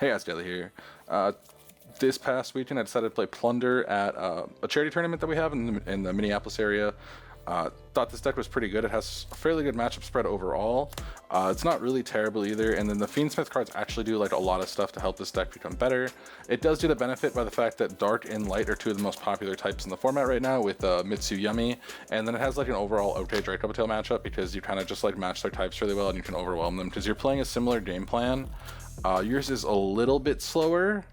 Hey guys, Daily here. This past weekend I decided to play Plunder at a charity tournament that we have in the Minneapolis area. Thought this deck was pretty good. It has a fairly good matchup spread overall. It's not really terrible either, and then the Fiendsmith cards actually do like a lot of stuff to help this deck become better. It does do the benefit by the fact that Dark and Light are two of the most popular types in the format right now with Mitsu Yummy, and then it has like an overall okay Drake Double Tail matchup because you kind of just like match their types really well and you can overwhelm them because you're playing a similar game plan. Yours is a little bit slower,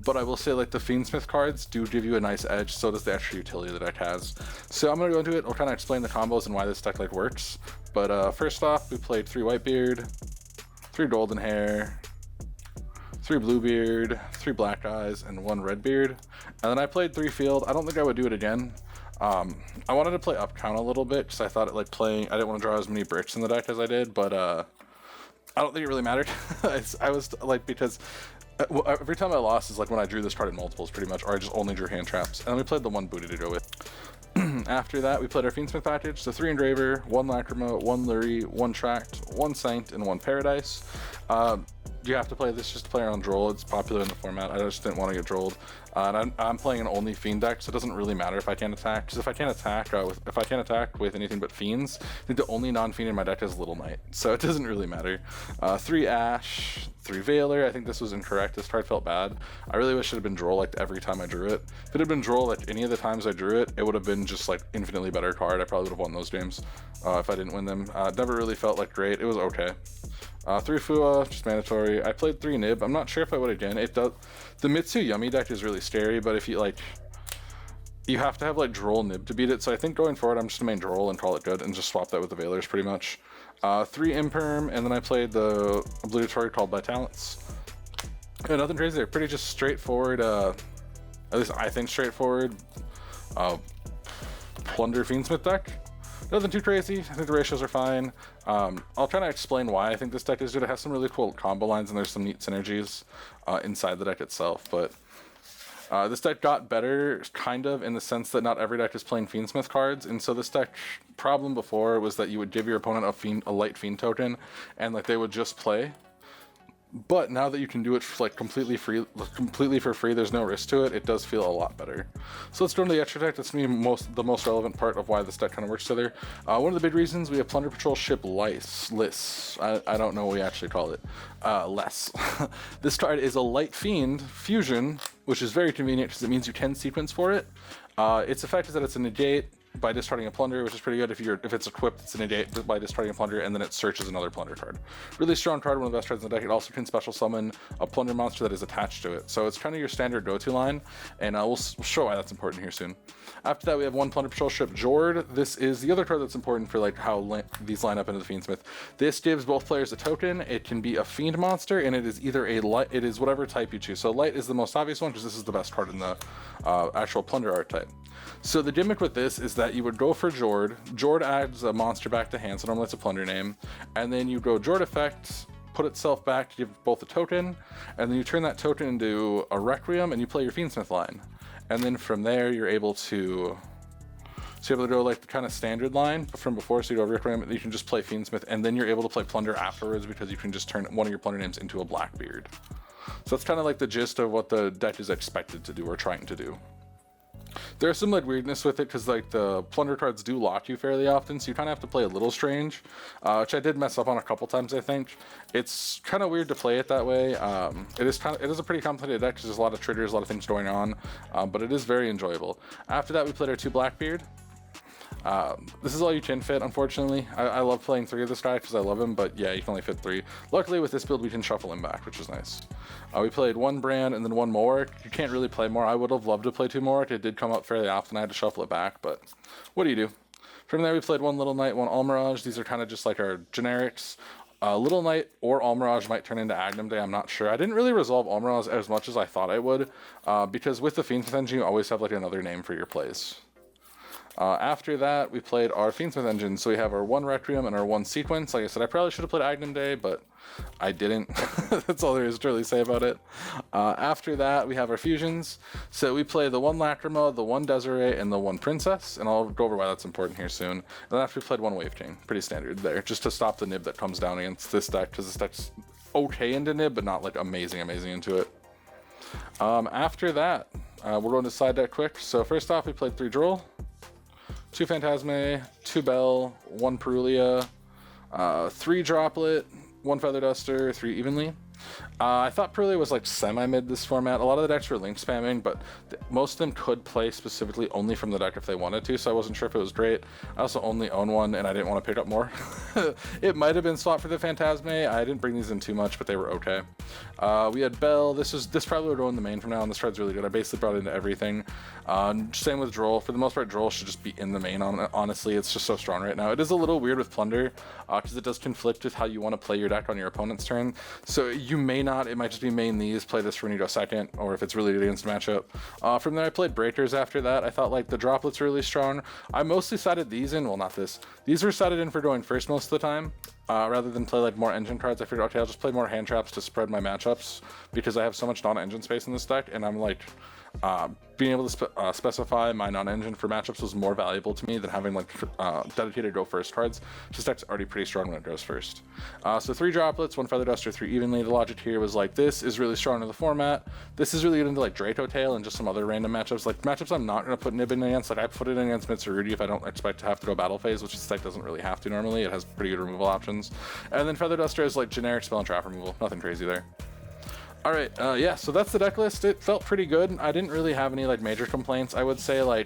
but I will say like the Fiendsmith cards do give you a nice edge, so does the extra utility the deck has. So I'm going to go into it, I'll kind of explain the combos and why this deck like works. But first off, we played 3 Whitebeard, 3 Golden Hair, 3 Bluebeard, 3 Black Eyes, and 1 Redbeard. And then I played 3 Field. I don't think I would do it again. I wanted to play up count a little bit because I thought it like playing, I didn't want to draw as many bricks in the deck as I did, but I don't think it really mattered. I was like, because every time I lost is like when I drew this card in multiples pretty much, or I just only drew hand traps. And then we played the 1 booty to go with. After that, we played our Fiendsmith package, so 3 Engraver, 1 Lacrima, 1 Lurie, 1 Tract, 1 Saint, and 1 Paradise. You have to play this just to play around Droll. It's popular in the format. I just didn't want to get Drolled. And I'm playing an only Fiend deck, so it doesn't really matter if I can't attack. Because if I can't attack with anything but Fiends, I think the only non-Fiend in my deck is Little Knight, so it doesn't really matter. 3 Ash, 3 Veiler. I think this was incorrect. This card felt bad. I really wish it had been Droll like every time I drew it. If it had been Droll like any of the times I drew it, it would have been just like infinitely better card. I probably would have won those games if I didn't win them. Never really felt like great. It was okay. 3 Fua, just mandatory. I played 3 Nib. I'm not sure if I would again. It does. The Mitsu Yummy deck is really scary, but if you like, you have to have like Droll Nib to beat it. So I think going forward, I'm just gonna main Droll and call it good, and just swap that with the Veilers pretty much. 3 Imperm, and then I played the obligatory called by Talents. Yeah, nothing crazy there. Pretty just straightforward. At least I think straightforward. Plunder Fiendsmith deck. Nothing too crazy. I think the ratios are fine. I'll try to explain why I think this deck is good. It has some really cool combo lines and there's some neat synergies inside the deck itself. But this deck got better kind of in the sense that not every deck is playing Fiendsmith cards. And so this deck problem before was that you would give your opponent a light Fiend token and like they would just play. But now that you can do it like completely for free, there's no risk to it, it does feel a lot better. So let's go into the extra deck. That's me the most relevant part of why this deck kind of works together. One of the big reasons we have Plunder Patrol Ship Liss. I don't know what we actually call it. Less. This card is a Light Fiend fusion, which is very convenient because it means you can sequence for it. Its effect is that it's a negate by discarding a Plunder, which is pretty good. If it's equipped, it's a negate by discarding a Plunder, and then it searches another Plunder card. Really strong card, one of the best cards in the deck. It also can special summon a Plunder monster that is attached to it. So it's kind of your standard go-to line, and we'll show why that's important here soon. After that, we have 1 Plunder Patrol Ship Jord. This is the other card that's important for like how these line up into the Fiendsmith. This gives both players a token. It can be a Fiend monster, and it is either a light. It is whatever type you choose. So light is the most obvious one because this is the best card in the actual Plunder archetype. So the gimmick with this is that you would go for Jord. Jord adds a monster back to hand, so normally it's a Plunder name. And then you go Jord effect, put itself back to give both a token, and then you turn that token into a Requiem and you play your Fiendsmith line. And then from there you're able to go like the kind of standard line from before, so you go Requiem, you can just play Fiendsmith, and then you're able to play Plunder afterwards because you can just turn one of your Plunder names into a Blackbeard. So that's kind of like the gist of what the deck is expected to do or trying to do. There's some like weirdness with it because like the Plunder cards do lock you fairly often, so you kind of have to play a little strange, which I did mess up on a couple times. I think it's kind of weird to play it that way. It is a pretty complicated deck because there's a lot of triggers, a lot of things going on, but it is very enjoyable. After that, we played our 2 Blackbeard. This is all you can fit, unfortunately. I love playing 3 of this guy because I love him, but yeah, you can only fit 3. Luckily with this build we can shuffle him back, which is nice. We played 1 Brand and then 1 Morik. You can't really play more. I would have loved to play 2 Morik. It did come up fairly often. I had to shuffle it back, but what do you do? From there we played 1 Little Knight, 1 Almirage. These are kind of just like our generics. Little Knight or Almirage might turn into Agnum Day, I'm not sure. I didn't really resolve Almirage as much as I thought I would, because with the Fiendsmith engine you always have like another name for your plays. After that, we played our Fiendsmith engine. So we have our 1 Requiem and our 1 Sequence. Like I said, I probably should have played Agnum Day, but I didn't. That's all there is to really say about it. After that, we have our fusions. So we play the 1 Lacrima, the 1 Desiree, and the 1 Princess. And I'll go over why that's important here soon. And then after we played 1 Wave King. Pretty standard there, just to stop the nib that comes down against this deck, because this deck's okay into Nib, but not like amazing into it. After that, we're going to side deck quick. So first off, we played 3 Droll, 2 Phantasme, 2 Bell, 1 Perulia, 3 Droplet, 1 Feather Duster, 3 Evenly. I thought Perulia was like semi-mid this format. A lot of the decks were link spamming, but most of them could play specifically only from the deck if they wanted to, so I wasn't sure if it was great. I also only own one, and I didn't want to pick up more. It might have been swapped for the Phantasme. I didn't bring these in too much, but they were okay. We had Bell. This probably would go in the main from now on. This card's really good. I basically brought it into everything. Same with Droll. For the most part, Droll should just be in the main, honestly. It's just so strong right now. It is a little weird with Plunder, because it does conflict with how you want to play your deck on your opponent's turn. So you may not, it might just be main these, play this for when you go second, or if it's really good against matchup. From there, I played Breakers after that. I thought like the droplets were really strong. I mostly sided these in, well, not this. These were sided in for going first most of the time. Rather than play like more engine cards, I figured, okay, I'll just play more hand traps to spread my matchups, because I have so much non-engine space in this deck, and I'm like, being able to specify my non-engine for matchups was more valuable to me than having like dedicated go first cards. This deck's already pretty strong when it goes first. So 3 droplets, 1 Feather Duster, 3 Evenly. The logic here was like, this is really strong in the format. This is really good into like Draco Tail and just some other random matchups. Like matchups I'm not going to put Nib in against. Like I put it in against Mitsurugi if I don't expect to have to go battle phase, which this deck doesn't really have to normally. It has pretty good removal options. And then Feather Duster is like generic spell and trap removal. Nothing crazy there. Alright, yeah, so that's the deck list. It felt pretty good. I didn't really have any like major complaints. I would say like